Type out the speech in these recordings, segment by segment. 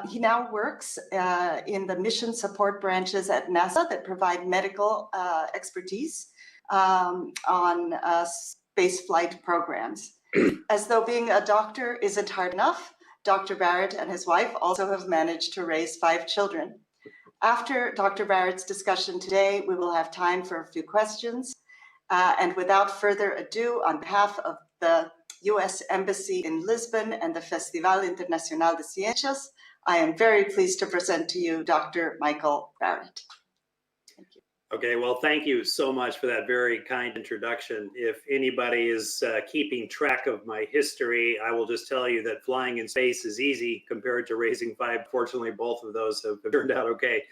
He now works in the mission support branches at NASA that provide medical expertise on space flight programs. As though being a doctor isn't hard enough, Dr. Barratt and his wife also have managed to raise 5 children. After Dr. Barratt's discussion today, we will have time for a few questions. And without further ado, on behalf of the U.S. Embassy in Lisbon and the Festival Internacional de Ciencias, I am very pleased to present to you Dr. Michael Barratt. Thank you. Okay, well, thank you so much for that very kind introduction. If anybody is keeping track of my history, I will just tell you that flying in space is easy compared to raising 5. Fortunately, both of those have turned out okay.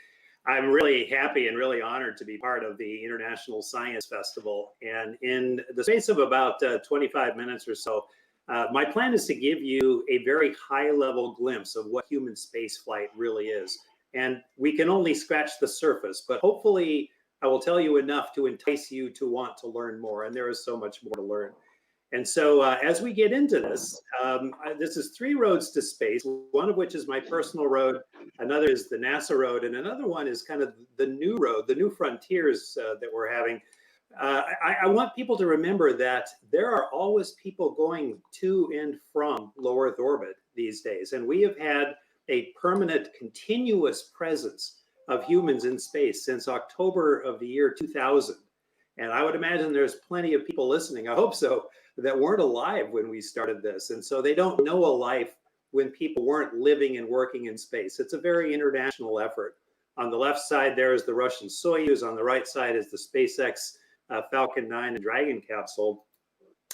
I'm really happy and really honored to be part of the International Science Festival. And in the space of about 25 minutes or so, my plan is to give you a very high-level glimpse of what human spaceflight really is. And we can only scratch the surface, but hopefully I will tell you enough to entice you to want to learn more, and there is so much more to learn. And so as we get into this, this is 3 roads to space, one of which is my personal road, another is the NASA road, and another one is kind of the new road, the new frontiers that we're having. I want people to remember that there are always people going to and from low Earth orbit these days, and we have had a permanent, continuous presence of humans in space since October of the year 2000. And I would imagine there's plenty of people listening, I hope so, that weren't alive when we started this. And so they don't know a life when people weren't living and working in space. It's a very international effort. On the left side, there is the Russian Soyuz. On the right side is the SpaceX Falcon 9 and Dragon capsule.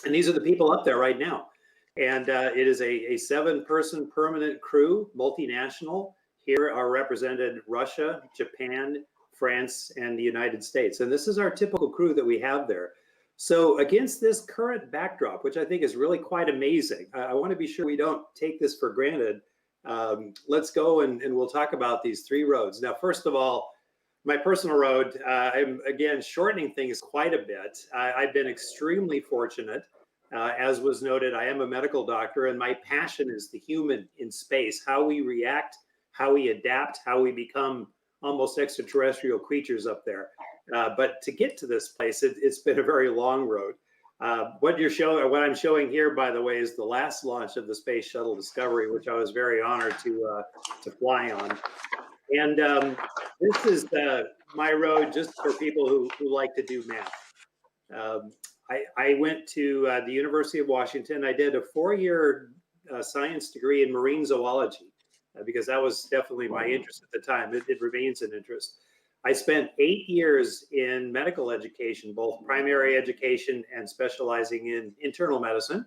And these are the people up there right now. And it is a 7-person permanent crew, multinational. Here are represented Russia, Japan, France, and the United States. And this is our typical crew that we have there. So against this current backdrop, which I think is really quite amazing, I want to be sure we don't take this for granted. Let's go and we'll talk about these 3 roads. Now, first of all, my personal road, I'm again shortening things quite a bit. I've been extremely fortunate. As was noted, I am a medical doctor, and my passion is the human in space, how we react, how we adapt, how we become almost extraterrestrial creatures up there. But to get to this place, it's been a very long road. What I'm showing here, by the way, is the last launch of the Space Shuttle Discovery, which I was very honored to fly on. And this is my road just for people who like to do math. I went to the University of Washington. I did a 4-year science degree in marine zoology because that was definitely my interest at the time. It remains an interest. I spent 8 years in medical education, both primary education and specializing in internal medicine,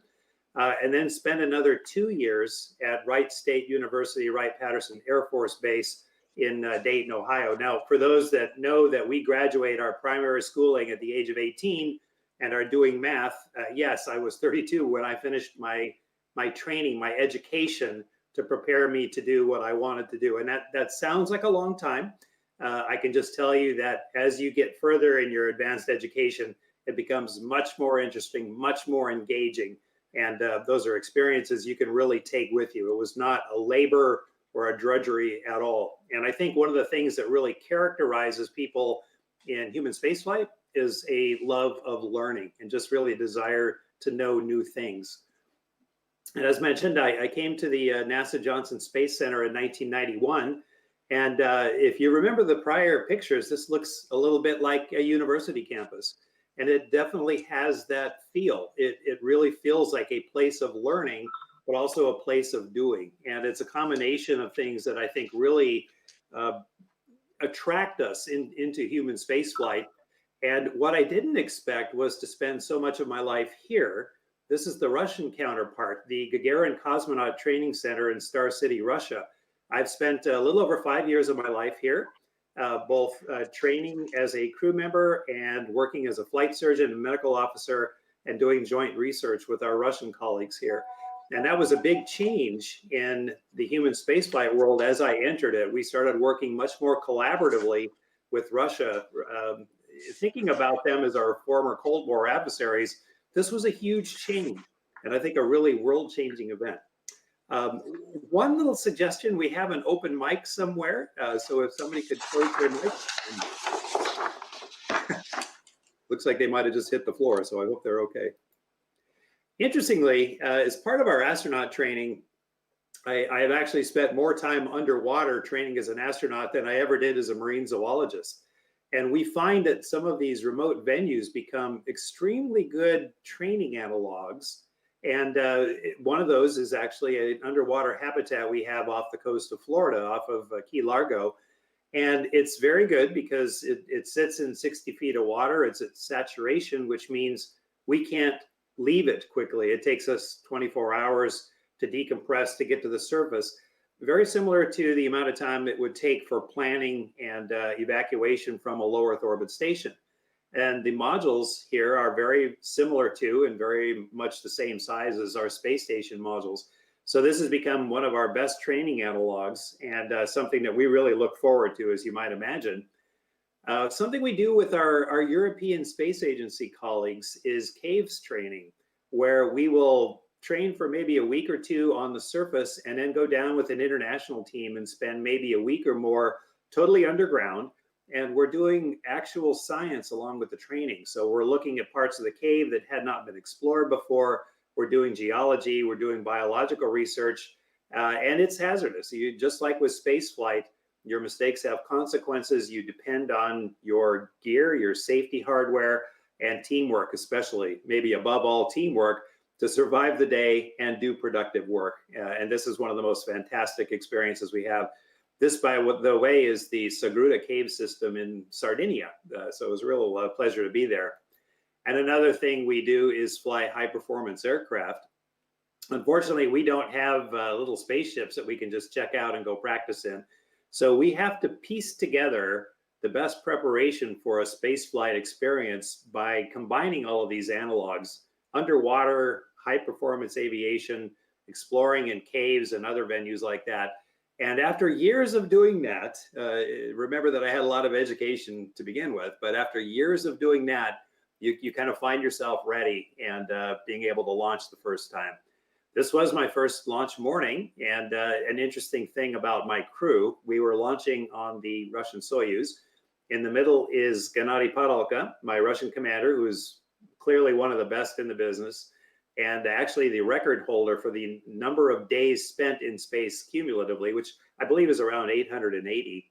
and then spent another 2 years at Wright State University, Wright-Patterson Air Force Base in Dayton, Ohio. Now, for those that know that we graduate our primary schooling at the age of 18 and are doing math, yes, I was 32 when I finished my training, my education to prepare me to do what I wanted to do. And that sounds like a long time. I can just tell you that as you get further in your advanced education, it becomes much more interesting, much more engaging. And those are experiences you can really take with you. It was not a labor or a drudgery at all. And I think one of the things that really characterizes people in human spaceflight is a love of learning and just really a desire to know new things. And as mentioned, I came to the NASA Johnson Space Center in 1991. And if you remember the prior pictures, this looks a little bit like a university campus. And it definitely has that feel. It really feels like a place of learning, but also a place of doing. And it's a combination of things that I think really attract us into human spaceflight. And what I didn't expect was to spend so much of my life here. This is the Russian counterpart, the Gagarin Cosmonaut Training Center in Star City, Russia. I've spent a little over 5 years of my life here, both training as a crew member and working as a flight surgeon and medical officer and doing joint research with our Russian colleagues here. And that was a big change in the human spaceflight world as I entered it. We started working much more collaboratively with Russia, thinking about them as our former Cold War adversaries. This was a huge change, and I think a really world-changing event. One little suggestion, we have an open mic somewhere. So if somebody could close their mic. Looks like they might have just hit the floor, so I hope they're okay. Interestingly, as part of our astronaut training, I have actually spent more time underwater training as an astronaut than I ever did as a marine zoologist. And we find that some of these remote venues become extremely good training analogs. And one of those is actually an underwater habitat we have off the coast of Florida, off of Key Largo. And it's very good because it sits in 60 feet of water. It's at saturation, which means we can't leave it quickly. It takes us 24 hours to decompress to get to the surface. Very similar to the amount of time it would take for planning and evacuation from a low Earth orbit station. And the modules here are very similar to and very much the same size as our space station modules. So this has become one of our best training analogs and something that we really look forward to, as you might imagine. Something we do with our European Space Agency colleagues is caves training, where we will train for maybe a week or two on the surface and then go down with an international team and spend maybe a week or more totally underground. And we're doing actual science along with the training. So we're looking at parts of the cave that had not been explored before. We're doing geology, we're doing biological research, and it's hazardous. Just like with space flight, your mistakes have consequences. You depend on your gear, your safety hardware, and teamwork, especially, maybe above all teamwork, to survive the day and do productive work. And this is one of the most fantastic experiences we have. This, by the way, is the Sagruda cave system in Sardinia. So it was a real pleasure to be there. And another thing we do is fly high performance aircraft. Unfortunately, we don't have little spaceships that we can just check out and go practice in. So we have to piece together the best preparation for a spaceflight experience by combining all of these analogs: underwater, high performance aviation, exploring in caves and other venues like that. And after years of doing that, remember that I had a lot of education to begin with, but after years of doing that, you kind of find yourself ready and being able to launch the first time. This was my first launch morning, and an interesting thing about my crew, we were launching on the Russian Soyuz. In the middle is Gennady Padalka, my Russian commander, who is clearly one of the best in the business, and actually the record holder for the number of days spent in space cumulatively, which I believe is around 880.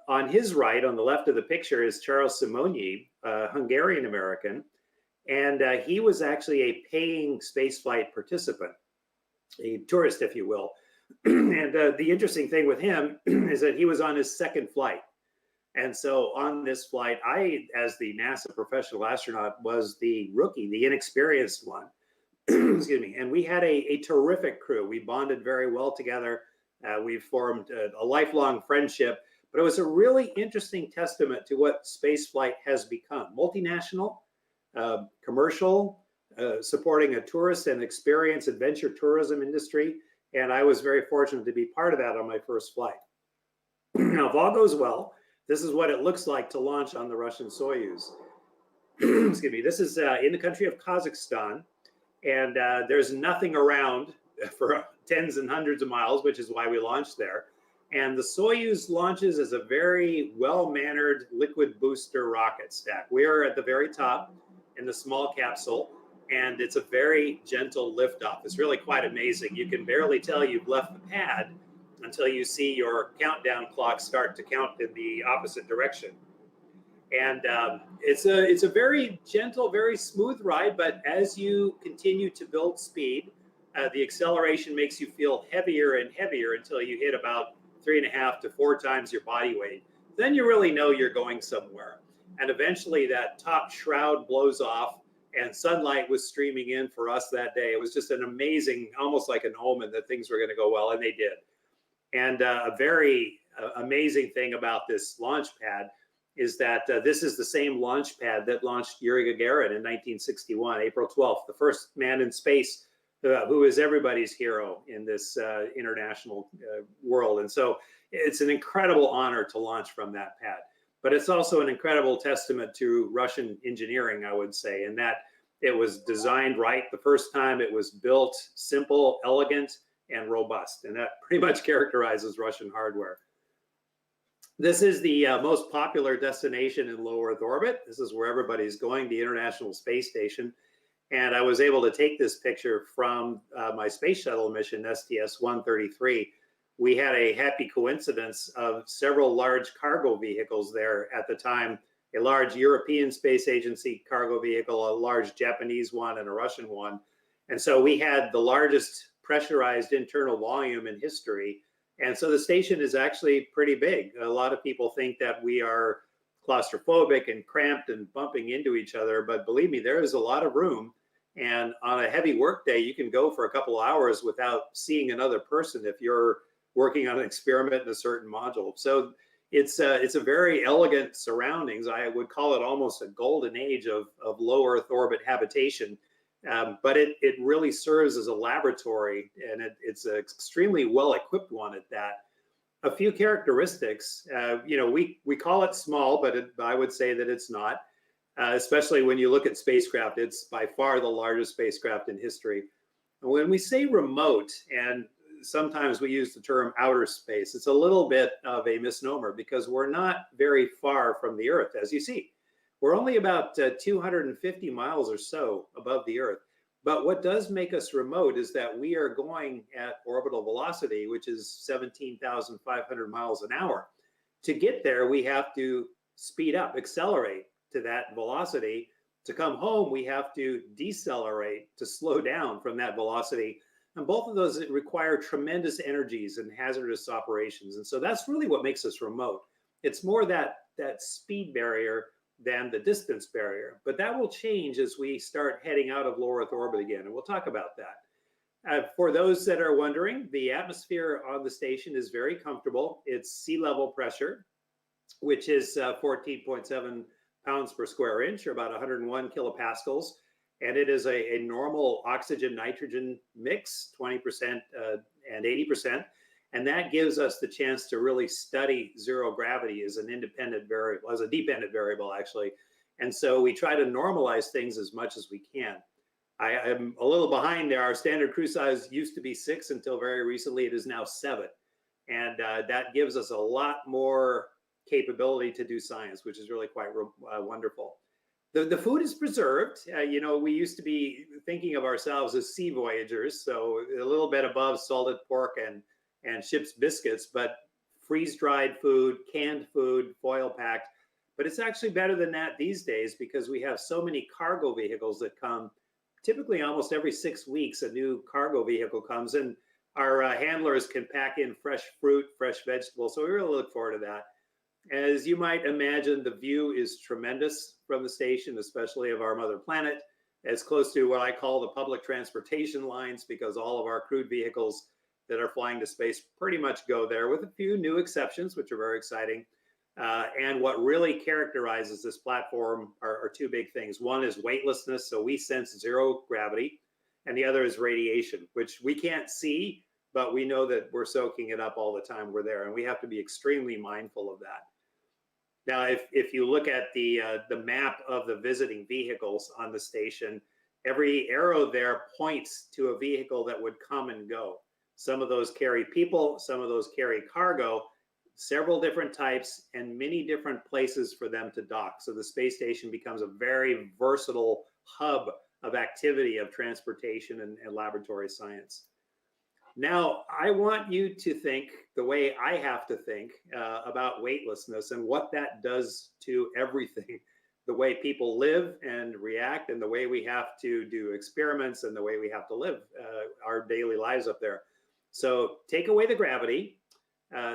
On his right, on the left of the picture, is Charles Simonyi, a Hungarian-American, and he was actually a paying spaceflight participant, a tourist, if you will. And the interesting thing with him is that he was on his second flight. And so on this flight, I, as the NASA professional astronaut, was the rookie, the inexperienced one. Excuse me. And we had a terrific crew. We bonded very well together. We formed a lifelong friendship. But it was a really interesting testament to what spaceflight has become. Multinational, commercial, supporting a tourist and experience adventure tourism industry. And I was very fortunate to be part of that on my first flight. Now, if all goes well, this is what it looks like to launch on the Russian Soyuz. Excuse me. This is in the country of Kazakhstan, and there's nothing around for tens and hundreds of miles, which is why we launched there. And the Soyuz launches as a very well-mannered liquid booster rocket stack. We are at the very top in the small capsule, and it's a very gentle liftoff. It's really quite amazing. You can barely tell you've left the pad until you see your countdown clock start to count in the opposite direction. And it's a very gentle, very smooth ride, but as you continue to build speed, the acceleration makes you feel heavier and heavier until you hit about 3.5 to 4 times your body weight. Then you really know you're going somewhere. And eventually that top shroud blows off and sunlight was streaming in for us that day. It was just an amazing, almost like an omen that things were going to go well, and they did. And a very amazing thing about this launch pad is that this is the same launch pad that launched Yuri Gagarin in 1961, April 12th, the first man in space who is everybody's hero in this international world. And so it's an incredible honor to launch from that pad. But it's also an incredible testament to Russian engineering, I would say, in that it was designed right the first time. It was built simple, elegant, and robust. And that pretty much characterizes Russian hardware. This is the most popular destination in low Earth orbit. This is where everybody's going, the International Space Station. And I was able to take this picture from my space shuttle mission, STS-133. We had a happy coincidence of several large cargo vehicles there at the time, a large European Space Agency cargo vehicle, a large Japanese one, and a Russian one. And so we had the largest pressurized internal volume in history. And so the station is actually pretty big. A lot of people think that we are claustrophobic and cramped and bumping into each other, but believe me, there is a lot of room. And on a heavy work day, you can go for a couple of hours without seeing another person if you're working on an experiment in a certain module. So it's a very elegant surroundings. I would call it almost a golden age of low Earth orbit habitation. But it really serves as a laboratory, and it's an extremely well-equipped one at that. A few characteristics, we call it small, but I would say that it's not, especially when you look at spacecraft. It's by far the largest spacecraft in history. And when we say remote, and sometimes we use the term outer space, it's a little bit of a misnomer because we're not very far from the Earth, as you see. We're only about 250 miles or so above the Earth. But what does make us remote is that we are going at orbital velocity, which is 17,500 miles an hour. To get there, we have to speed up, accelerate to that velocity. To come home, we have to decelerate, to slow down from that velocity. And both of those require tremendous energies and hazardous operations. And so that's really what makes us remote. It's more that speed barrier than the distance barrier. But that will change as we start heading out of low Earth orbit again, and we'll talk about that. For those that are wondering, the atmosphere on the station is very comfortable. It's sea level pressure, which is 14.7 pounds per square inch, or about 101 kilopascals. And it is a normal oxygen-nitrogen mix, 20% and 80%. And that gives us the chance to really study zero gravity as an independent variable, as a dependent variable, actually. And so we try to normalize things as much as we can. I am a little behind there. Our standard crew size used to be 6 until very recently. It is now 7. And that gives us a lot more capability to do science, which is really quite wonderful. The food is preserved. We used to be thinking of ourselves as sea voyagers, so a little bit above salted pork and ship's biscuits, but freeze-dried food, canned food, foil-packed. But it's actually better than that these days because we have so many cargo vehicles that come. Typically, almost every 6 weeks, a new cargo vehicle comes, and our handlers can pack in fresh fruit, fresh vegetables. So we really look forward to that. As you might imagine, the view is tremendous from the station, especially of our mother planet. It's close to what I call the public transportation lines because all of our crewed vehicles that are flying to space pretty much go there, with a few new exceptions, which are very exciting. And what really characterizes this platform are two big things. One is weightlessness, so we sense zero gravity, and the other is radiation, which we can't see, but we know that we're soaking it up all the time we're there, and we have to be extremely mindful of that. Now, if you look at the map of the visiting vehicles on the station, every arrow there points to a vehicle that would come and go. Some of those carry people, some of those carry cargo, several different types, and many different places for them to dock. So the space station becomes a very versatile hub of activity of transportation and laboratory science. Now, I want you to think the way I have to think about weightlessness and what that does to everything, the way people live and react, and the way we have to do experiments, and the way we have to live our daily lives up there. So take away the gravity.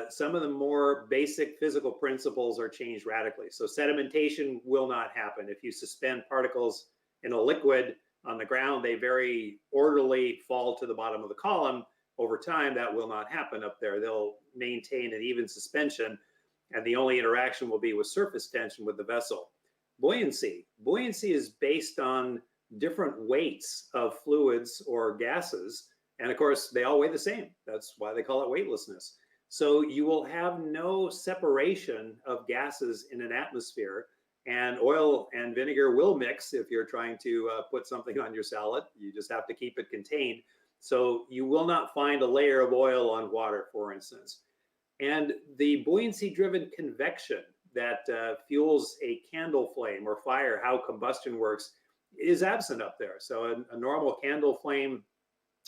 Some of the more basic physical principles are changed radically. So sedimentation will not happen. If you suspend particles in a liquid on the ground, they very orderly fall to the bottom of the column. Over time, that will not happen up there. They'll maintain an even suspension, and the only interaction will be with surface tension with the vessel. Buoyancy. Buoyancy is based on different weights of fluids or gases, and of course, they all weigh the same. That's why they call it weightlessness. So you will have no separation of gases in an atmosphere, and oil and vinegar will mix if you're trying to put something on your salad. You just have to keep it contained. So you will not find a layer of oil on water, for instance. And the buoyancy-driven convection that fuels a candle flame or fire, how combustion works, is absent up there. So a normal candle flame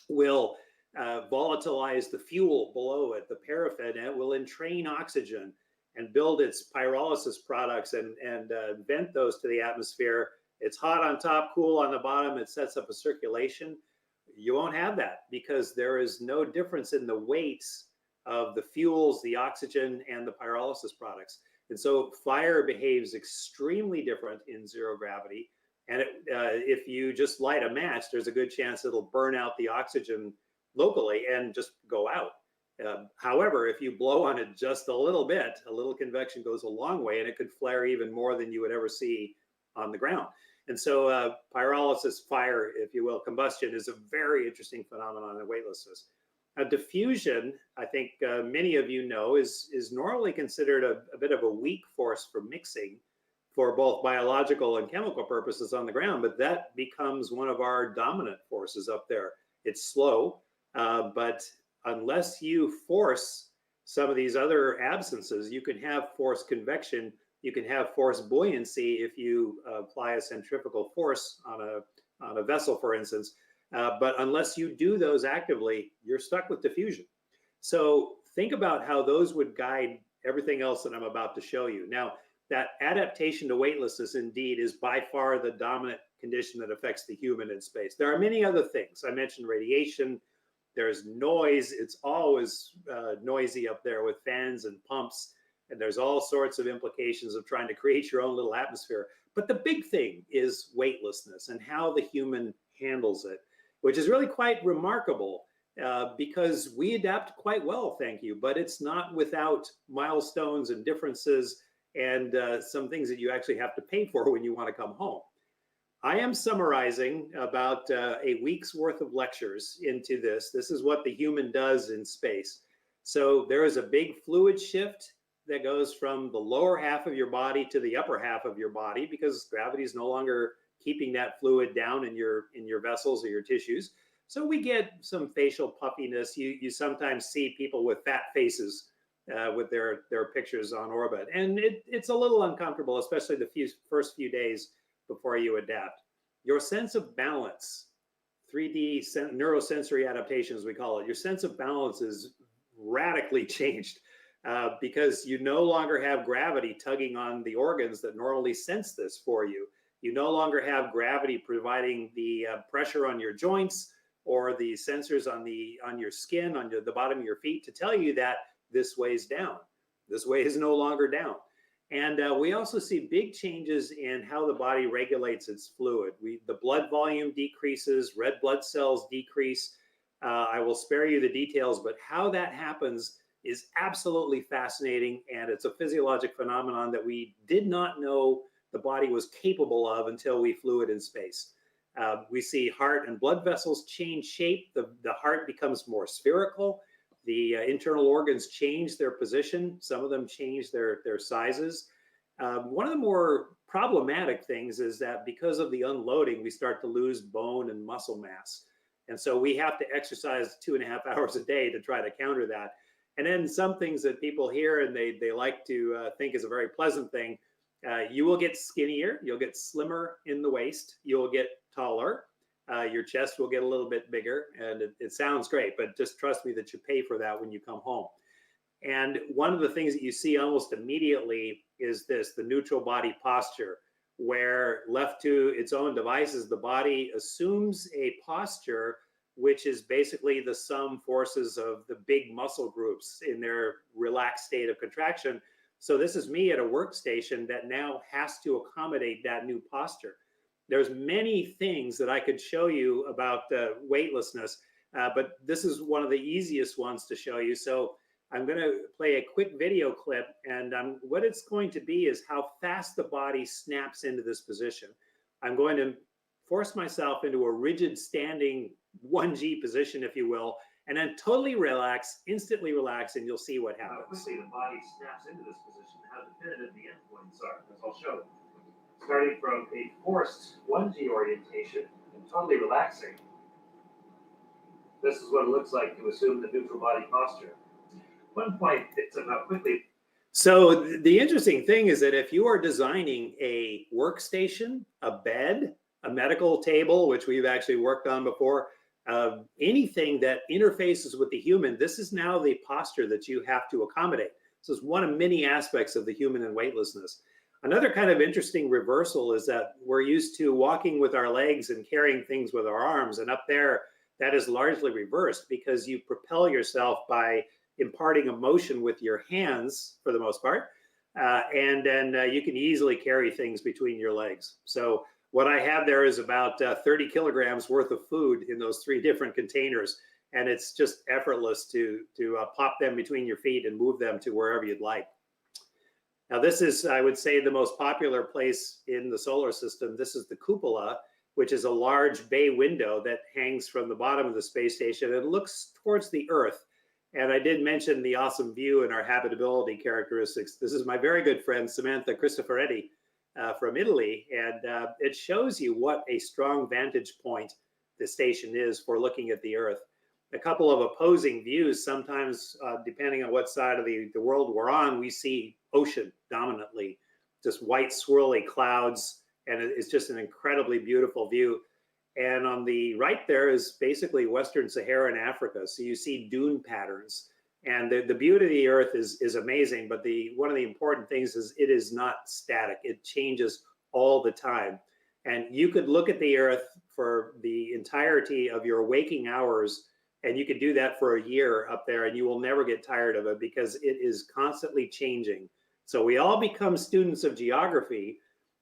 will volatilize the fuel below it, the paraffin, and it will entrain oxygen and build its pyrolysis products and vent those to the atmosphere. It's hot on top, cool on the bottom. It sets up a circulation. You won't have that because there is no difference in the weights of the fuels, the oxygen, and the pyrolysis products. And so fire behaves extremely different in zero gravity. And if you just light a match, there's a good chance it'll burn out the oxygen locally and just go out. However, if you blow on it just a little bit, a little convection goes a long way, and it could flare even more than you would ever see on the ground. And so pyrolysis, fire, if you will, combustion is a very interesting phenomenon in weightlessness. Diffusion, I think many of you know, is normally considered a bit of a weak force for mixing for both biological and chemical purposes on the ground, but that becomes one of our dominant forces up there. It's slow, but unless you force some of these other absences, you can have forced convection, you can have forced buoyancy if you apply a centrifugal force on a vessel, for instance. But unless you do those actively, you're stuck with diffusion. So think about how those would guide everything else that I'm about to show you. Now, that adaptation to weightlessness indeed is by far the dominant condition that affects the human in space. There are many other things. I mentioned radiation. There's noise. It's always noisy up there with fans and pumps. And there's all sorts of implications of trying to create your own little atmosphere. But the big thing is weightlessness and how the human handles it, which is really quite remarkable because we adapt quite well, thank you. But it's not without milestones and differences and some things that you actually have to pay for when you want to come home. I am summarizing about a week's worth of lectures into this. This is what the human does in space. So there is a big fluid shift that goes from the lower half of your body to the upper half of your body because gravity is no longer keeping that fluid down in your vessels or your tissues. So we get some facial puffiness. You sometimes see people with fat faces with their pictures on orbit. And it's a little uncomfortable, especially the first few days before you adapt. Your sense of balance, 3D neurosensory adaptations, we call it, your sense of balance is radically changed because you no longer have gravity tugging on the organs that normally sense this for you. You no longer have gravity providing the pressure on your joints or the sensors on your skin, on the bottom of your feet to tell you that this weighs down. This weight is no longer down. And we also see big changes in how the body regulates its fluid. The blood volume decreases, red blood cells decrease. I will spare you the details, but how that happens is absolutely fascinating. And it's a physiologic phenomenon that we did not know the body was capable of until we flew it in space. We see heart and blood vessels change shape. The heart becomes more spherical. The internal organs change their position. Some of them change their sizes. One of the more problematic things is that because of the unloading, we start to lose bone and muscle mass. And so we have to exercise 2.5 hours a day to try to counter that. And then some things that people hear and they like to think is a very pleasant thing. You will get skinnier. You'll get slimmer in the waist. You'll get taller. Your chest will get a little bit bigger, and it sounds great, but just trust me that you pay for that when you come home. And one of the things that you see almost immediately is the neutral body posture, where left to its own devices, the body assumes a posture which is basically the sum forces of the big muscle groups in their relaxed state of contraction. So this is me at a workstation that now has to accommodate that new posture. There's many things that I could show you about weightlessness, but this is one of the easiest ones to show you. So I'm going to play a quick video clip, and what it's going to be is how fast the body snaps into this position. I'm going to force myself into a rigid standing 1G position, if you will, and then totally relax, instantly relax, and you'll see what happens. How quickly the body snaps into this position, how definitive the endpoints are, as I'll show you. Starting from a forced 1G orientation and totally relaxing. This is what it looks like to assume the neutral body posture. One point it's about quickly. So the interesting thing is that if you are designing a workstation, a bed, a medical table, which we've actually worked on before, anything that interfaces with the human, this is now the posture that you have to accommodate. So it's one of many aspects of the human and weightlessness. Another kind of interesting reversal is that we're used to walking with our legs and carrying things with our arms, and up there, that is largely reversed because you propel yourself by imparting emotion with your hands for the most part, and then you can easily carry things between your legs. So what I have there is about 30 kilograms worth of food in those 3 different containers, and it's just effortless to pop them between your feet and move them to wherever you'd like. Now this is, I would say, the most popular place in the solar system. This is the cupola, which is a large bay window that hangs from the bottom of the space station and looks towards the Earth. And I did mention the awesome view and our habitability characteristics. This is my very good friend, Samantha Cristoforetti from Italy. And it shows you what a strong vantage point the station is for looking at the Earth. A couple of opposing views, sometimes depending on what side of the world we're on, we see ocean dominantly, just white swirly clouds. And it's just an incredibly beautiful view. And on the right there is basically Western Saharan Africa. So you see dune patterns. And the beauty of the Earth is amazing. But one of the important things is it is not static. It changes all the time. And you could look at the Earth for the entirety of your waking hours, and you could do that for a year up there, and you will never get tired of it because it is constantly changing. So we all become students of geography.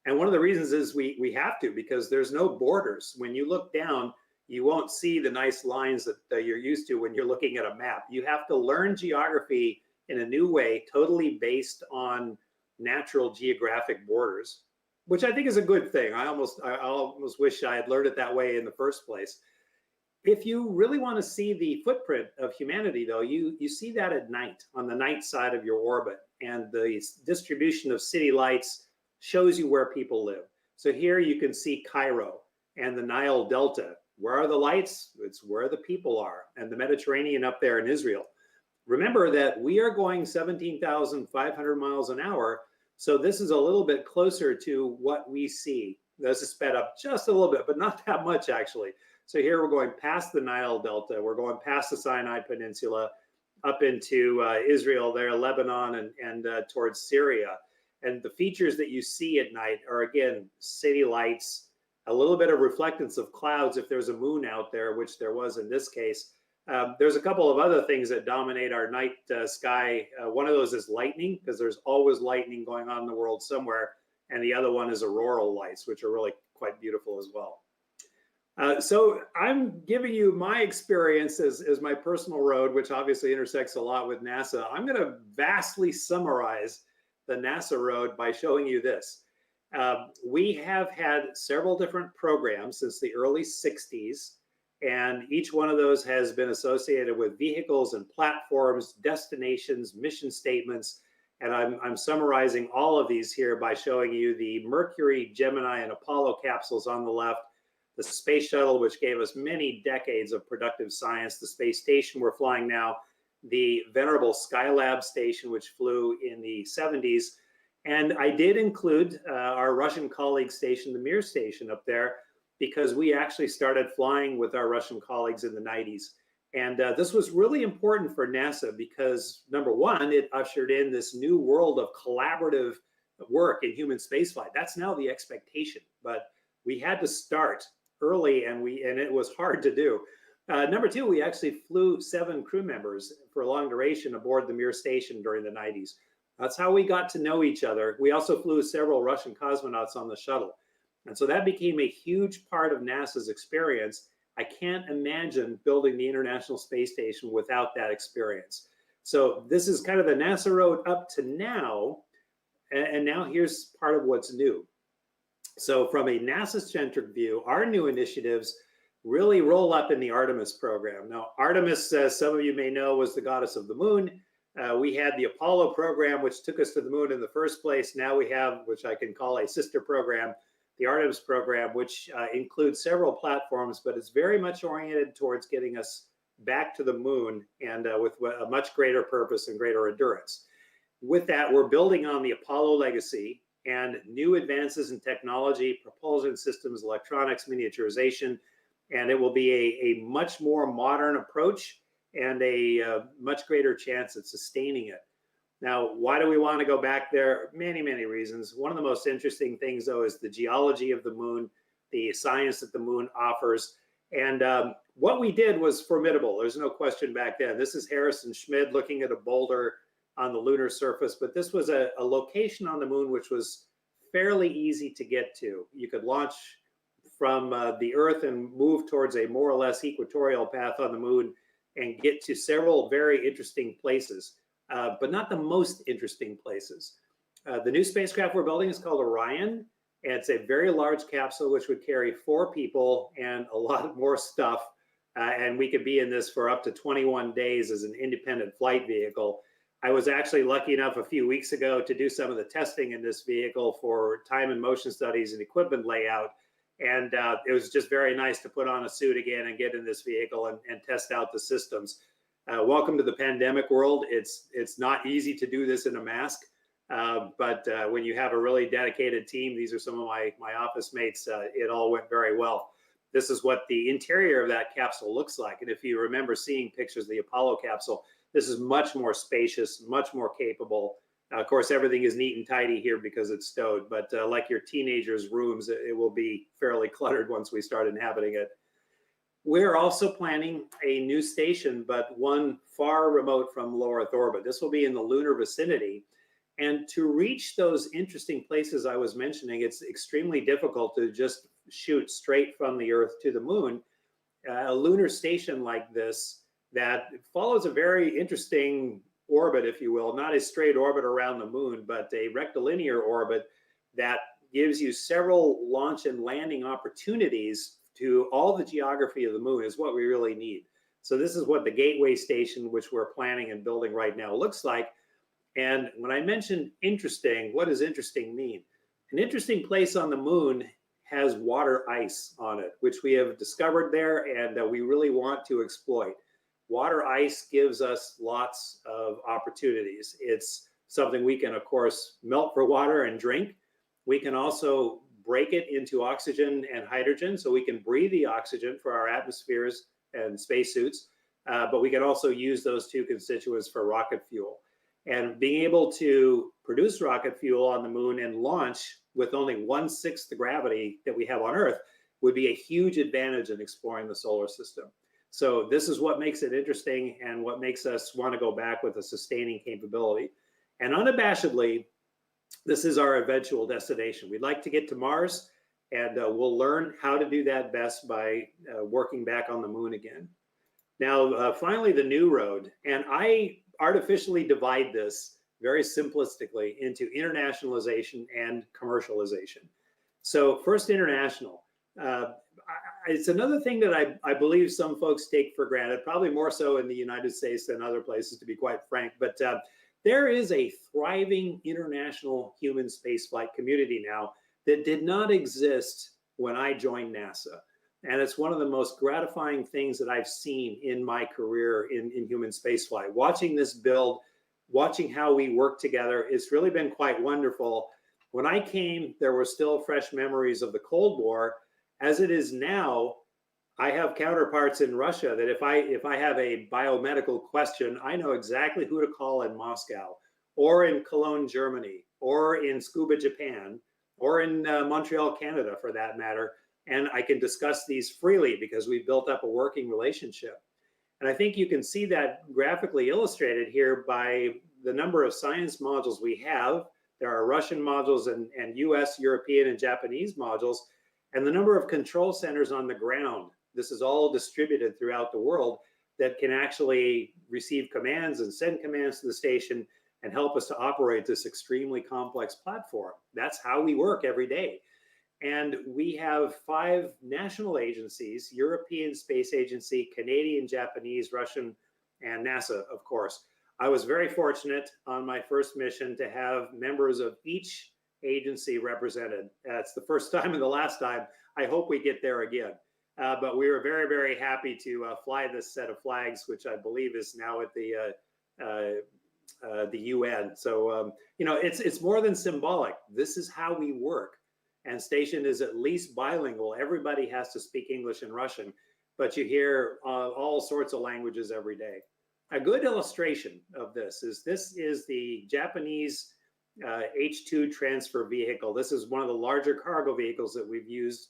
And one of the reasons is we have to, because there's no borders. When you look down, you won't see the nice lines that you're used to when you're looking at a map. You have to learn geography in a new way, totally based on natural geographic borders, which I think is a good thing. I almost wish I had learned it that way in the first place. If you really want to see the footprint of humanity, though, you see that at night, on the night side of your orbit. And the distribution of city lights shows you where people live. So here you can see Cairo and the Nile Delta. Where are the lights? It's where the people are. And the Mediterranean up there in Israel. Remember that we are going 17,500 miles an hour. So this is a little bit closer to what we see. This is sped up just a little bit, but not that much actually. So here we're going past the Nile Delta. We're going past the Sinai Peninsula up into Israel there, Lebanon, and towards Syria. And the features that you see at night are, again, city lights, a little bit of reflectance of clouds if there's a moon out there, which there was in this case. There's a couple of other things that dominate our night sky. One of those is lightning, because there's always lightning going on in the world somewhere. And the other one is auroral lights, which are really quite beautiful as well. So I'm giving you my experience as my personal road, which obviously intersects a lot with NASA. I'm going to vastly summarize the NASA road by showing you this. We have had several different programs since the early 60s, and each one of those has been associated with vehicles and platforms, destinations, mission statements, and I'm summarizing all of these here by showing you the Mercury, Gemini, and Apollo capsules on the left, the space shuttle, which gave us many decades of productive science, the space station we're flying now, the venerable Skylab station, which flew in the 70s. And I did include our Russian colleague station, the Mir station up there, because we actually started flying with our Russian colleagues in the 90s. And this was really important for NASA because, number one, it ushered in this new world of collaborative work in human spaceflight. That's now the expectation, but we had to start early, and it was hard to do. Number two, we actually flew 7 crew members for a long duration aboard the Mir station during the 90s. That's how we got to know each other. We also flew several Russian cosmonauts on the shuttle. And so that became a huge part of NASA's experience. I can't imagine building the International Space Station without that experience. So this is kind of the NASA road up to now. And now here's part of what's new. So from a NASA-centric view, our new initiatives really roll up in the Artemis program. Now, Artemis, some of you may know, was the goddess of the moon. We had the Apollo program, which took us to the moon in the first place. Now we have, which I can call a sister program, the Artemis program, which includes several platforms, but it's very much oriented towards getting us back to the moon, and with a much greater purpose and greater endurance. With that, we're building on the Apollo legacy and new advances in technology, propulsion systems, electronics, miniaturization, and it will be a much more modern approach and a much greater chance at sustaining it. Now, why do we want to go back there? Many, many reasons. One of the most interesting things, though, is the geology of the moon, the science that the moon offers. And what we did was formidable. There's no question back then. This is Harrison Schmid looking at a boulder on the lunar surface, but this was a location on the moon which was fairly easy to get to. You could launch from the Earth and move towards a more or less equatorial path on the moon and get to several very interesting places, but not the most interesting places. The new spacecraft we're building is called Orion, and it's a very large capsule which would carry 4 people and a lot more stuff, and we could be in this for up to 21 days as an independent flight vehicle. I was actually lucky enough a few weeks ago to do some of the testing in this vehicle for time and motion studies and equipment layout. And it was just very nice to put on a suit again and get in this vehicle and test out the systems. Welcome to the pandemic world. It's not easy to do this in a mask, but when you have a really dedicated team, these are some of my office mates, it all went very well. This is what the interior of that capsule looks like. And if you remember seeing pictures of the Apollo capsule, this is much more spacious, much more capable. Of course, everything is neat and tidy here because it's stowed, but like your teenager's rooms, it will be fairly cluttered once we start inhabiting it. We're also planning a new station, but one far remote from low Earth orbit. This will be in the lunar vicinity. And to reach those interesting places I was mentioning, it's extremely difficult to just shoot straight from the Earth to the moon. A lunar station like this that follows a very interesting orbit, if you will, not a straight orbit around the moon, but a rectilinear orbit that gives you several launch and landing opportunities to all the geography of the moon is what we really need. So this is what the gateway station, which we're planning and building right now, looks like. And when I mentioned interesting, what does interesting mean? An interesting place on the moon has water ice on it, which we have discovered there and we really want to exploit. Water ice gives us lots of opportunities. It's something we can, of course, melt for water and drink. We can also break it into oxygen and hydrogen, so we can breathe the oxygen for our atmospheres and spacesuits, but we can also use those 2 constituents for rocket fuel. And being able to produce rocket fuel on the moon and launch with only 1/6 the gravity that we have on Earth would be a huge advantage in exploring the solar system. So this is what makes it interesting and what makes us want to go back with a sustaining capability. And unabashedly, this is our eventual destination. We'd like to get to Mars, and we'll learn how to do that best by working back on the moon again. Now, finally, the new road. And I artificially divide this very simplistically into internationalization and commercialization. So first, international. It's another thing that I believe some folks take for granted, probably more so in the United States than other places, to be quite frank. But there is a thriving international human spaceflight community now that did not exist when I joined NASA. And it's one of the most gratifying things that I've seen in my career in human spaceflight. Watching this build, watching how we work together, it's really been quite wonderful. When I came, there were still fresh memories of the Cold War. As it is now, I have counterparts in Russia that if I have a biomedical question, I know exactly who to call in Moscow, or in Cologne, Germany, or in Tsukuba, Japan, or in Montreal, Canada, for that matter. And I can discuss these freely because we've built up a working relationship. And I think you can see that graphically illustrated here by the number of science modules we have. There are Russian modules and US, European, and Japanese modules, and the number of control centers on the ground. This is all distributed throughout the world that can actually receive commands and send commands to the station and help us to operate this extremely complex platform. That's how we work every day. And we have 5 national agencies: European Space Agency, Canadian, Japanese, Russian, and NASA, of course. I was very fortunate on my first mission to have members of each agency represented. It's the first time and the last time. I hope we get there again. But we were very, very happy to fly this set of flags, which I believe is now at the UN. So, you know, it's more than symbolic. This is how we work. And station is at least bilingual. Everybody has to speak English and Russian, but you hear all sorts of languages every day. A good illustration of this is the Japanese H2 transfer vehicle. This is one of the larger cargo vehicles that we've used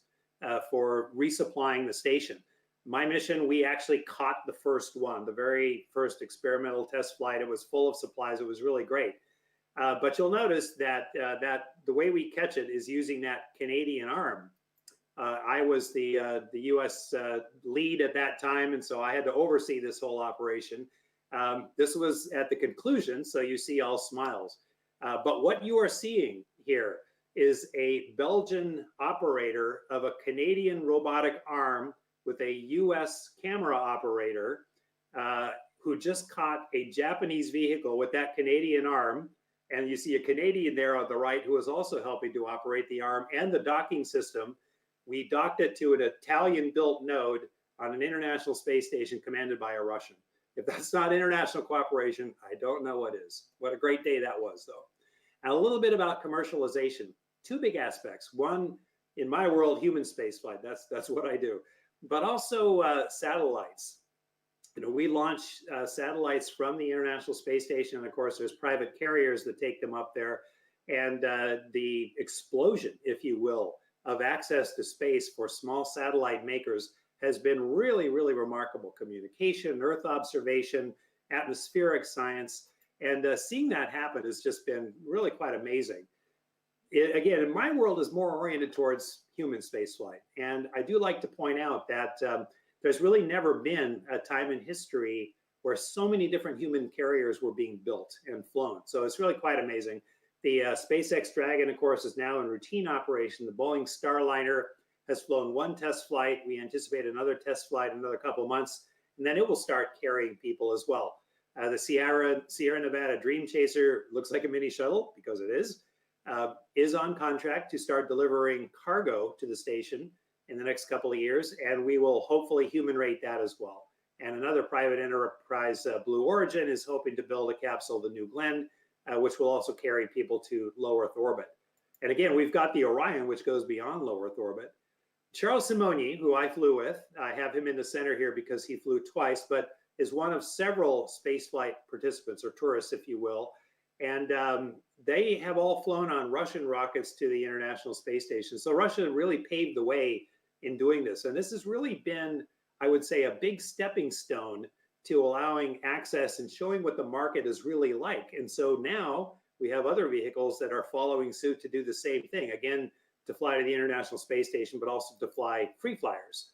for resupplying the station. My mission, we actually caught the first one, the very first experimental test flight. It was full of supplies. It was really great. But you'll notice that the way we catch it is using that Canadian arm. I was the U.S. Lead at that time, and so I had to oversee this whole operation. This was at the conclusion, so you see all smiles. But what you are seeing here is a Belgian operator of a Canadian robotic arm with a U.S. camera operator who just caught a Japanese vehicle with that Canadian arm. And you see a Canadian there on the right who is also helping to operate the arm and the docking system. We docked it to an Italian-built node on an international space station commanded by a Russian. If that's not international cooperation, I don't know what is. What a great day that was, though. And a little bit about commercialization. Two big aspects. One, in my world, human spaceflight. That's what I do. But also satellites. You know, we launch satellites from the International Space Station, and of course, there's private carriers that take them up there. And the explosion, if you will, of access to space for small satellite makers has been really, really remarkable. Communication, Earth observation, atmospheric science, and seeing that happen has just been really quite amazing. Again, in my world, is more oriented towards human spaceflight, and I do like to point out that there's really never been a time in history where so many different human carriers were being built and flown. So it's really quite amazing. The SpaceX Dragon, of course, is now in routine operation. The Boeing Starliner has flown one test flight. We anticipate another test flight in another couple months, and then it will start carrying people as well. The Sierra Nevada Dream Chaser looks like a mini shuttle, because it is on contract to start delivering cargo to the station in the next couple of years, and we will hopefully human rate that as well. And another private enterprise, Blue Origin, is hoping to build a capsule, the New Glenn, which will also carry people to low Earth orbit. And again, we've got the Orion, which goes beyond low Earth orbit. Charles Simonyi, who I flew with, I have him in the center here because he flew twice, but is one of several spaceflight participants, or tourists, if you will. And they have all flown on Russian rockets to the International Space Station. So Russia really paved the way in doing this. And this has really been, I would say, a big stepping stone to allowing access and showing what the market is really like. And so now we have other vehicles that are following suit to do the same thing, again, to fly to the International Space Station, but also to fly free flyers.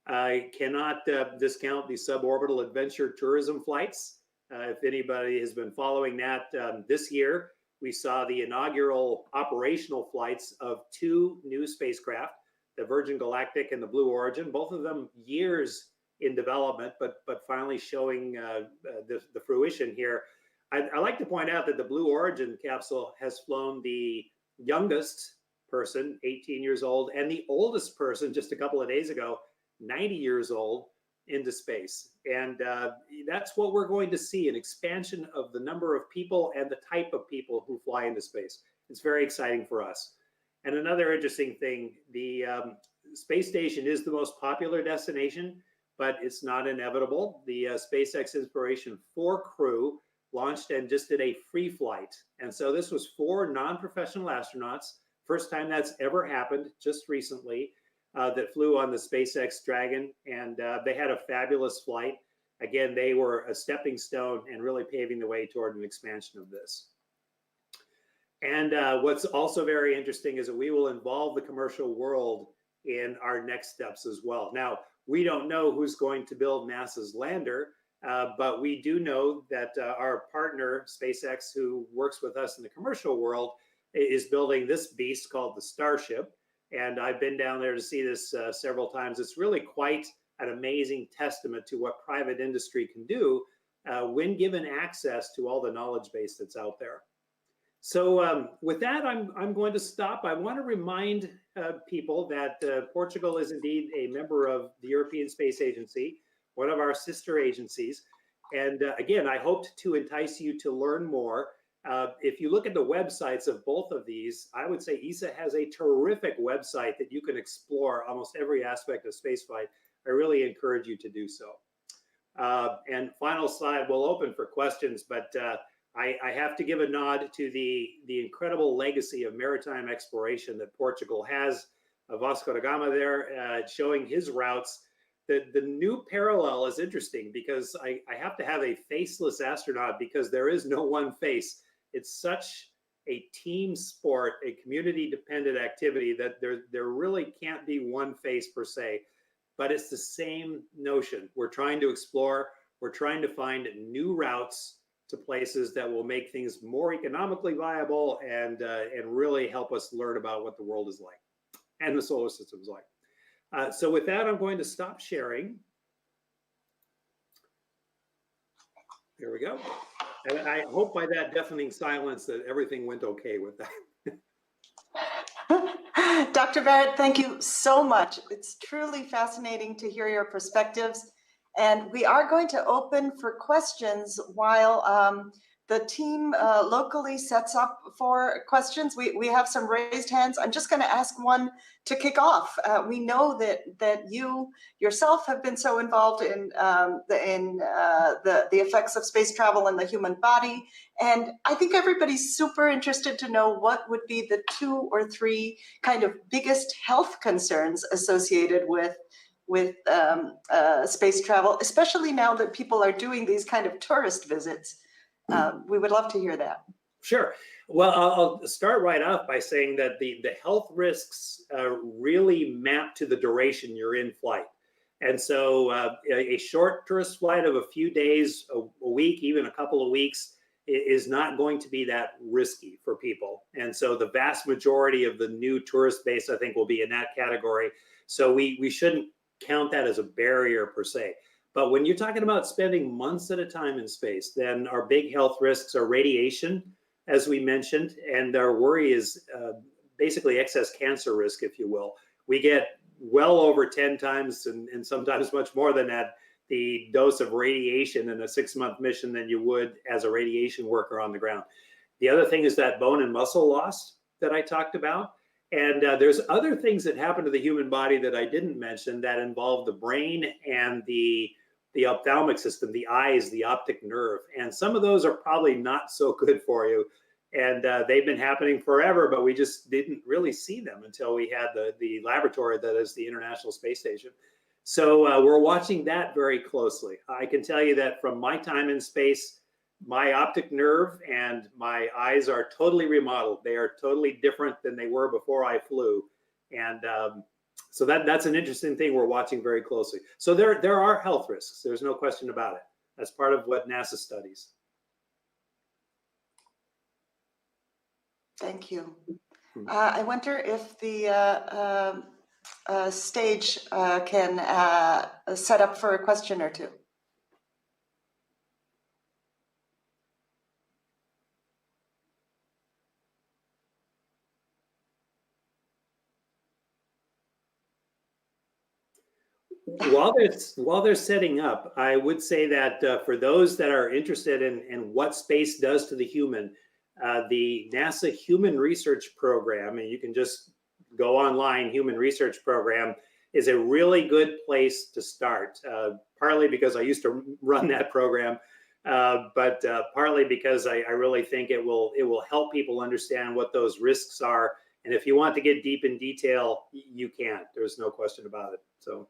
I cannot discount the suborbital adventure tourism flights. If anybody has been following that, this year, we saw the inaugural operational flights of two new spacecraft, the Virgin Galactic and the Blue Origin, both of them years in development, but finally showing the fruition here. I like to point out that the Blue Origin capsule has flown the youngest person, 18 years old, and the oldest person just a couple of days ago, 90 years old, into space. And that's what we're going to see, an expansion of the number of people and the type of people who fly into space. It's very exciting for us. And another interesting thing, the space station is the most popular destination, but it's not inevitable. The SpaceX Inspiration 4 crew launched and just did a free flight. And so this was 4 non-professional astronauts, first time that's ever happened, just recently, that flew on the SpaceX Dragon, and they had a fabulous flight. Again, they were a stepping stone and really paving the way toward an expansion of this. And what's also very interesting is that we will involve the commercial world in our next steps as well. Now, we don't know who's going to build NASA's lander, but we do know that our partner, SpaceX, who works with us in the commercial world, is building this beast called the Starship. And I've been down there to see this several times. It's really quite an amazing testament to what private industry can do when given access to all the knowledge base that's out there. So with that, I'm going to stop. I want to remind people that Portugal is indeed a member of the European Space Agency, one of our sister agencies. And again, I hoped to entice you to learn more. If you look at the websites of both of these, I would say ESA has a terrific website that you can explore almost every aspect of spaceflight. I really encourage you to do so. And final slide, we'll open for questions, but I have to give a nod to the incredible legacy of maritime exploration that Portugal has. Vasco da Gama there showing his routes. The new parallel is interesting because I have to have a faceless astronaut because there is no one face. It's such a team sport, a community-dependent activity that there really can't be one face per se, but it's the same notion. We're trying to explore, we're trying to find new routes to places that will make things more economically viable and really help us learn about what the world is like and the solar system is like. So with that, I'm going to stop sharing. There we go. And I hope by that deafening silence that everything went okay with that. Dr. Barratt, thank you so much. It's truly fascinating to hear your perspectives. And we are going to open for questions while the team locally sets up for questions. We have some raised hands. I'm just going to ask one to kick off. We know that you yourself have been so involved in the effects of space travel in the human body. And I think everybody's super interested to know what would be the 2 or 3 kind of biggest health concerns associated with space travel, especially now that people are doing these kind of tourist visits. We would love to hear that. Sure. Well, I'll start right off by saying that the health risks really map to the duration you're in flight. And so a short tourist flight of a few days, a week, even a couple of weeks is not going to be that risky for people. And so the vast majority of the new tourist base, I think, will be in that category. So we shouldn't count that as a barrier per se. But when you're talking about spending months at a time in space, then our big health risks are radiation, as we mentioned, and our worry is basically excess cancer risk, if you will. We get well over 10 times and sometimes much more than that, the dose of radiation in a 6-month mission than you would as a radiation worker on the ground. The other thing is that bone and muscle loss that I talked about. And there's other things that happen to the human body that I didn't mention that involve the brain and the ophthalmic system, the eyes, the optic nerve. And some of those are probably not so good for you. And they've been happening forever, but we just didn't really see them until we had the laboratory that is the International Space Station. So we're watching that very closely. I can tell you that from my time in space, my optic nerve and my eyes are totally remodeled. They are totally different than they were before I flew. And so that's an interesting thing we're watching very closely. So there are health risks. There's no question about it. That's part of what NASA studies. Thank you. I wonder if the stage can set up for a question or two. While they're setting up, I would say that for those that are interested in what space does to the human, the NASA Human Research Program, and you can just go online, Human Research Program, is a really good place to start, partly because I used to run that program, but partly because I really think it will help people understand what those risks are. And if you want to get deep in detail, you can. There's no question about it. So.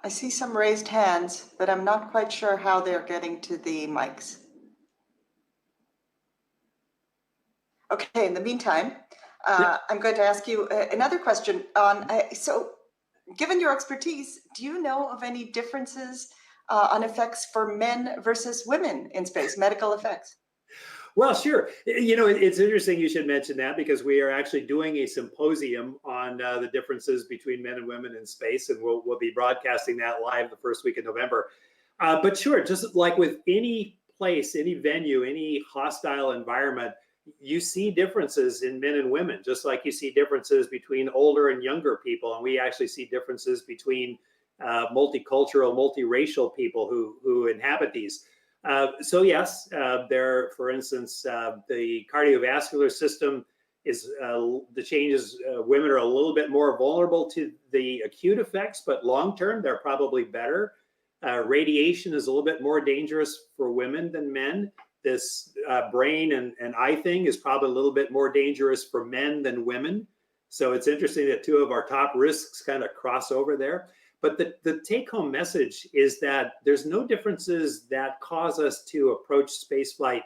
I see some raised hands, but I'm not quite sure how they're getting to the mics. Okay, in the meantime, I'm going to ask you another question on, so given your expertise, do you know of any differences on effects for men versus women in space, medical effects? Well, sure. You know, it's interesting you should mention that because we are actually doing a symposium on the differences between men and women in space, and we'll be broadcasting that live the first week of November. But sure, just like with any place, any venue, any hostile environment, you see differences in men and women, just like you see differences between older and younger people. And we actually see differences between multicultural, multiracial people who inhabit these. So yes, there, for instance, the cardiovascular system is the changes. Women are a little bit more vulnerable to the acute effects, but long term, they're probably better. Radiation is a little bit more dangerous for women than men. This brain and eye thing is probably a little bit more dangerous for men than women. So it's interesting that two of our top risks kind of cross over there. But the take-home message is that there's no differences that cause us to approach spaceflight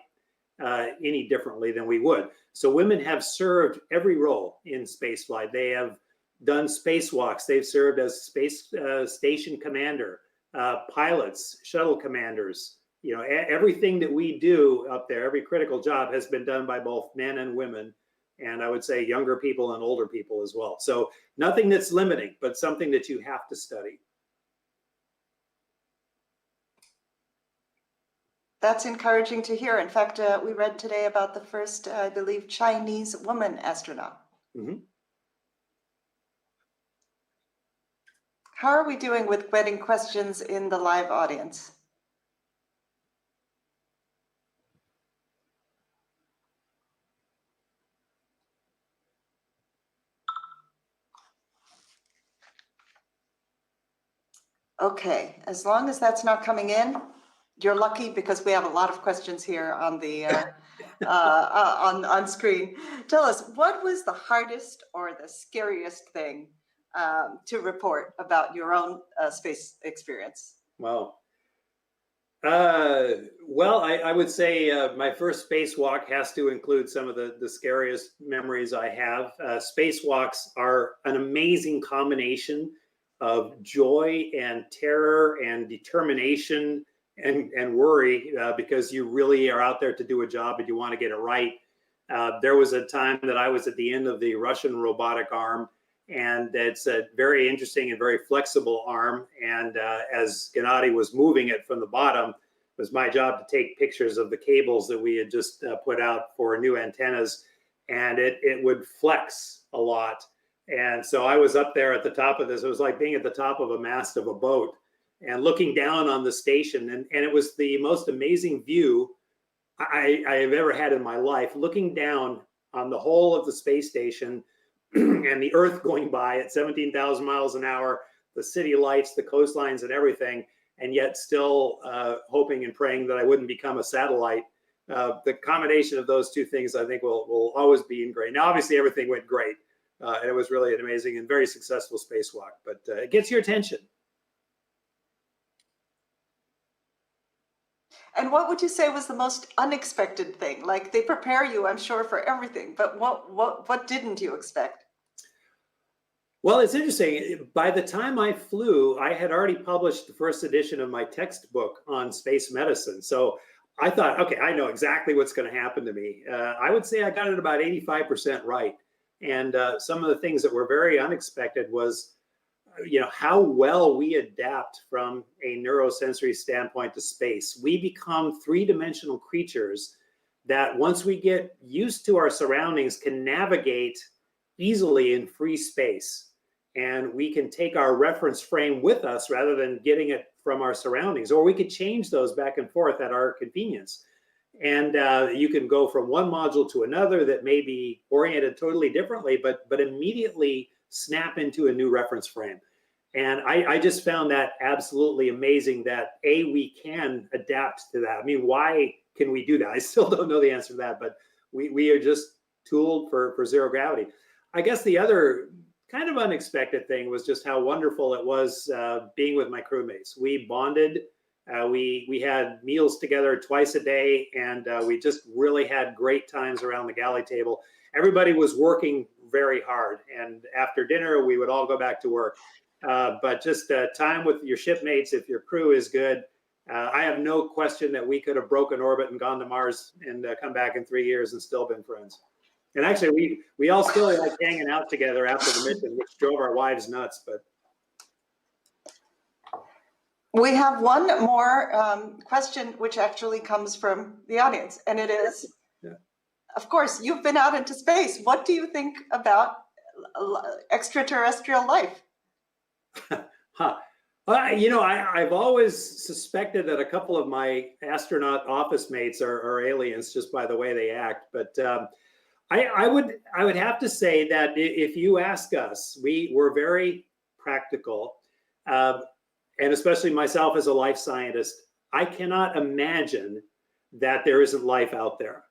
any differently than we would. So women have served every role in spaceflight. They have done spacewalks. They've served as space station commander, pilots, shuttle commanders. You know, everything that we do up there, every critical job has been done by both men and women. And I would say younger people and older people as well. So nothing that's limiting, but something that you have to study. That's encouraging to hear. In fact, we read today about the first, I believe, Chinese woman astronaut. Mm-hmm. How are we doing with getting questions in the live audience? Okay, as long as that's not coming in, you're lucky because we have a lot of questions here on the on screen. Tell us, what was the hardest or the scariest thing to report about your own space experience? Wow. Well, I would say my first spacewalk has to include some of the scariest memories I have. Spacewalks are an amazing combination of joy and terror and determination and worry because you really are out there to do a job and you want to get it right. There was a time that I was at the end of the Russian robotic arm, and it's a very interesting and very flexible arm. And as Gennady was moving it from the bottom, it was my job to take pictures of the cables that we had just put out for new antennas, and it would flex a lot. And so I was up there at the top of this. It was like being at the top of a mast of a boat and looking down on the station. And it was the most amazing view I have ever had in my life, looking down on the whole of the space station and the Earth going by at 17,000 miles an hour, the city lights, the coastlines and everything, and yet still hoping and praying that I wouldn't become a satellite. The combination of those two things, I think, will always be ingrained. Now, obviously, everything went great. And it was really an amazing and very successful spacewalk, but it gets your attention. And what would you say was the most unexpected thing? Like, they prepare you, I'm sure, for everything, but what didn't you expect? Well, it's interesting. By the time I flew, I had already published the first edition of my textbook on space medicine. So I thought, okay, I know exactly what's going to happen to me. I would say I got it about 85% right. And some of the things that were very unexpected was, you know, how well we adapt from a neurosensory standpoint to space. We become three-dimensional creatures that, once we get used to our surroundings, can navigate easily in free space. And we can take our reference frame with us rather than getting it from our surroundings, or we could change those back and forth at our convenience. And you can go from one module to another that may be oriented totally differently, but immediately snap into a new reference frame. And I just found that absolutely amazing that, A, we can adapt to that. I mean, why can we do that? I still don't know the answer to that, but we are just tooled for zero gravity. I guess the other kind of unexpected thing was just how wonderful it was being with my crewmates. We bonded. We had meals together twice a day, and we just really had great times around the galley table. Everybody was working very hard, and after dinner, we would all go back to work. But just time with your shipmates, if your crew is good, I have no question that we could have broken orbit and gone to Mars and come back in 3 years and still been friends. And actually, we all still like hanging out together after the mission, which drove our wives nuts, but. We have one more question, which actually comes from the audience, and it is, of course, you've been out into space. What do you think about extraterrestrial life? I've always suspected that a couple of my astronaut office mates are aliens just by the way they act. But I would have to say that if you ask us, we're very practical, and especially myself as a life scientist, I cannot imagine that there isn't life out there.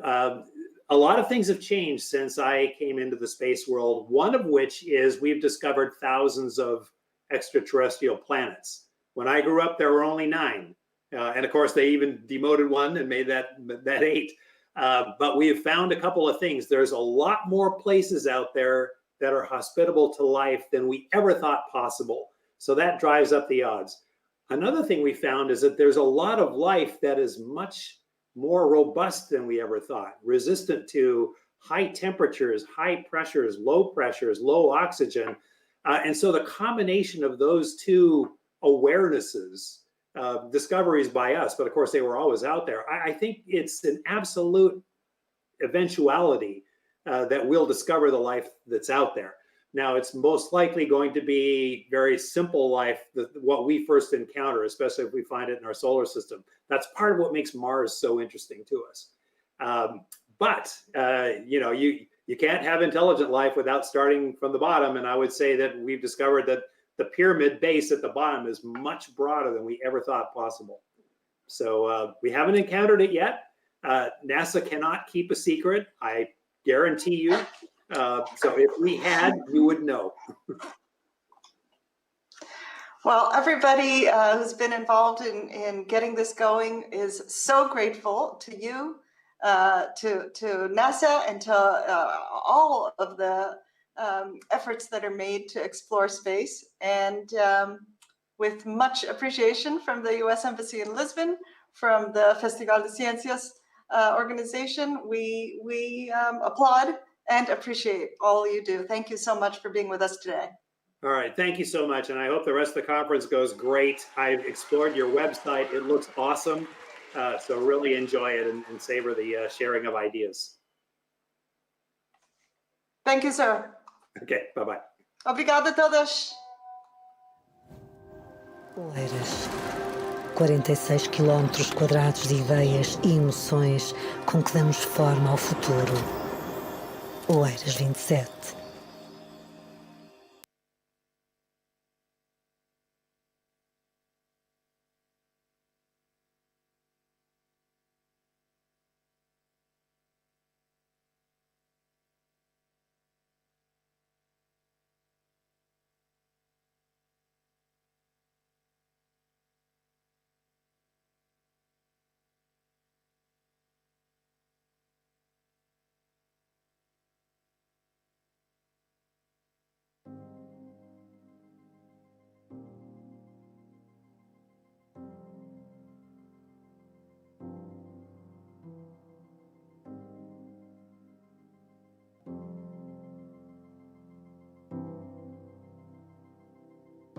A lot of things have changed since I came into the space world, one of which is we've discovered thousands of extraterrestrial planets. When I grew up, there were only 9. And of course, they even demoted one and made that 8. But we have found a couple of things. There's a lot more places out there that are hospitable to life than we ever thought possible. So that drives up the odds. Another thing we found is that there's a lot of life that is much more robust than we ever thought, resistant to high temperatures, high pressures, low oxygen. And so the combination of those two awarenesses, discoveries by us, but of course they were always out there, I think it's an absolute eventuality that we'll discover the life that's out there. Now, it's most likely going to be very simple life, what we first encounter, especially if we find it in our solar system. That's part of what makes Mars so interesting to us. But you can't have intelligent life without starting from the bottom. And I would say that we've discovered that the pyramid base at the bottom is much broader than we ever thought possible. So we haven't encountered it yet. NASA cannot keep a secret, I guarantee you. So if we had, you would know. Well, everybody who's been involved in getting this going is so grateful to you, to NASA, and to all of the efforts that are made to explore space. And with much appreciation from the U.S. Embassy in Lisbon, from the Festival de Ciencias organization, we applaud and appreciate all you do. Thank you so much for being with us today. All right, thank you so much. And I hope the rest of the conference goes great. I've explored your website. It looks awesome. So really enjoy it and savor the sharing of ideas. Thank you, sir. Okay, bye-bye. Obrigada a todos. Oeiras. 46 quilómetros quadrados de ideias e emoções com que damos forma ao futuro. Oeiras 27.